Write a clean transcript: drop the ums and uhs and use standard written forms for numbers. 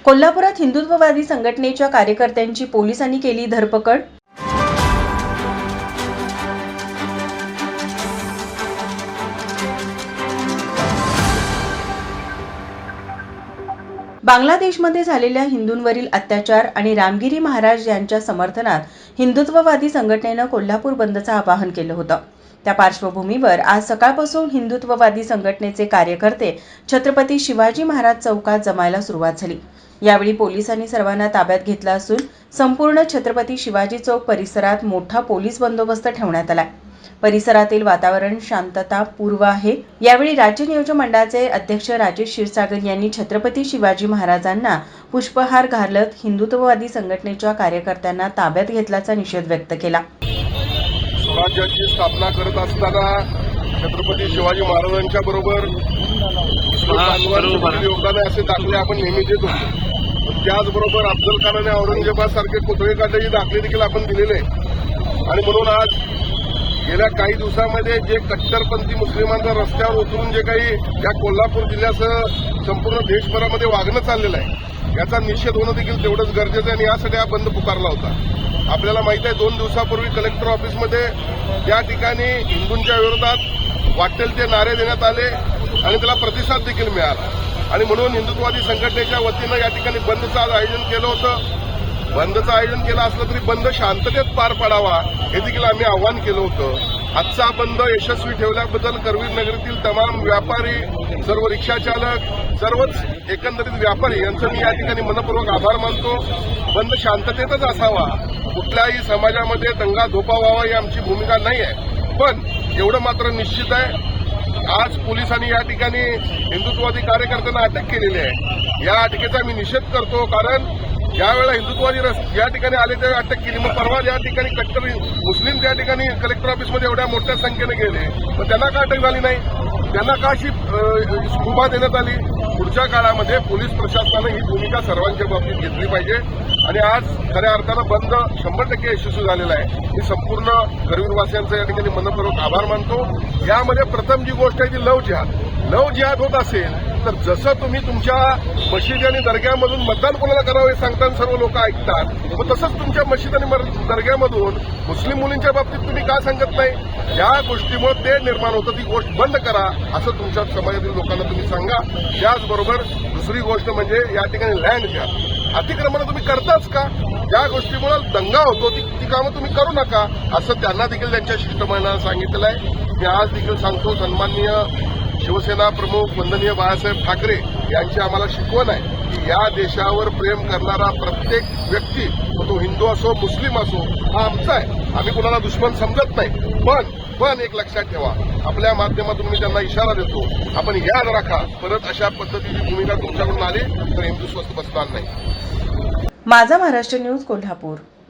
कोल्हापुरात हिंदुत्ववादी संघटनेच्या कार्यकर्त्यांची पोलिसांनी केली धरपकड। बांगलादेशमध्ये झालेल्या हिंदूंवरील अत्याचार आणि रामगिरी महाराज यांच्या समर्थनात हिंदुत्ववादी संघटनेनं कोल्हापूर बंदचं आवाहन केलं होतं। त्या पार्श्वभूमीवर आज सकाळपासून हिंदुत्ववादी संघटनेचे कार्यकर्ते छत्रपती शिवाजी महाराज चौकात जमायला सुरुवात झाली। यावेळी पोलिसांनी सर्वांना ताब्यात घेतलं असून संपूर्ण छत्रपती शिवाजी चौक परिसरात मोठा पोलीस बंदोबस्त ठेवण्यात आलाय। परिसरातील वातावरण शांततापूर्व आहे। यावेळी राज्य नियोजन मंडळाचे अध्यक्ष राजेश क्षीरसागर यांनी छत्रपती शिवाजी महाराजांना पुष्पहार घालत हिंदुत्ववादी संघटनेच्या कार्यकर्त्यांना ताब्यात घेतल्याचा निषेध व्यक्त केला। स्वराज्याची स्थापना करत असताना छत्रपती शिवाजी महाराजांच्या बरोबर योगदान असे दाखले आपण नेहमी देत होतो। त्याचबरोबर अफजल खान आणि औरंगजेबासारखे पुतळे काढल्याचे दाखले देखील आपण दिलेले आणि म्हणून आज गेल्या काही दिवसांमध्ये जे कट्टरपंथी मुस्लिमांचा रस्त्यावर उतरून जे काही या कोल्हापूर जिल्ह्यासह संपूर्ण देशभरामध्ये वागणं चाललेलं आहे याचा निषेध होणं देखील तेवढंच गरजेचं आहे आणि यासाठी हा बंद पुकारला होता। आपल्याला माहिती आहे 2 दिवसापूर्वी कलेक्टर ऑफिसमध्ये त्या ठिकाणी हिंदूंच्या विरोधात वाटेल ते नारे देण्यात आले आणि त्याला प्रतिसाद देखील मिळाला आणि म्हणून हिंदुत्ववादी संघटनेच्या वतीनं या ठिकाणी बंदचं आज आयोजन केलं होतं। बंदचं आयोजन केलं असलं तरी बंद शांततेत पार पाडावा हे देखील आम्ही आवाहन केलं होतं। आजचा बंद यशस्वी ठेवल्याबद्दल करवीर नगरीतील तमाम व्यापारी, सर्व रिक्षा चालक, सर्वच एकंदरीत व्यापारी यांचं मी या ठिकाणी मनपूर्वक आभार मानतो। बंद शांततेतच असावा, कुठल्याही समाजामध्ये दंगा धोपा व्हावा ही आमची भूमिका नाही आहे। पण एवढं मात्र निश्चित आहे आज पोलिसांनी या ठिकाणी हिंदुत्ववादी कार्यकर्त्यांना अटक केलेली आहे। या अटकेचा मी निषेध करतो कारण ज्यावेळेला हिंदुत्ववादी या ठिकाणी आले त्यावेळी अटक केली, मग परवा या ठिकाणी कट्टर मुस्लिम त्या ठिकाणी कलेक्टर ऑफिसमध्ये एवढ्या मोठ्या संख्येने गेले, मग त्यांना का अटक झाली नाही, त्यांना का अशी मुभा देण्यात आली। पुढच्या काळामध्ये पोलीस प्रशासनानं ही भूमिका सर्वांच्या बाबतीत घेतली पाहिजे आणि आज खऱ्या अर्थानं बंद 100% यशस्वी झालेला आहे। मी संपूर्ण करवीरवासियांचा या ठिकाणी मनपूर्वक आभार मानतो। यामध्ये प्रथम जी गोष्ट आहे ती लव जिहाद होत असेल तर जसं तुम्ही तुमच्या मशिदी आणि दर्ग्यामधून मतदान कोणाला करावं हे सांगताना सर्व लोक ऐकतात, मग तसंच तुमच्या मशीद आणि दर्ग्यामधून मुस्लिम मुलींच्या बाबतीत तुम्ही का सांगत नाही? या गोष्टीमुळे ते निर्माण होतं, ती गोष्ट बंद करा असं तुमच्या समाजातील लोकांना तुम्ही सांगा। त्याचबरोबर दुसरी गोष्ट म्हणजे या ठिकाणी लँड घ्या, अतिक्रमण तुम्ही करताच का? ज्या गोष्टीमुळे दंगा होतो ती कामं तुम्ही करू नका असं त्यांना देखील त्यांच्या शिष्टमंडळानं सांगितलं आहे। मी आज देखील सांगतो सन्माननीय शिवसेना प्रमुख वंदनीय बाळासाहेब ठाकरे यांची आम्हाला शिकवण आहे की या देशावर प्रेम करणारा प्रत्येक व्यक्ती तो हिंदू असो मुस्लिम असो हा आमचा आहे, आम्ही कुणाला दुश्मन समजत नाही। पण एक लक्षात ठेवा, आपल्या माध्यमातून मी त्यांना इशारा देतो, आपण याद राखा परत अशा पद्धतीची भूमिका तुमच्याकडून आली तर हिंदू स्वस्त बसणार नाही। माझा महाराष्ट्र न्यूज कोल्हापूर।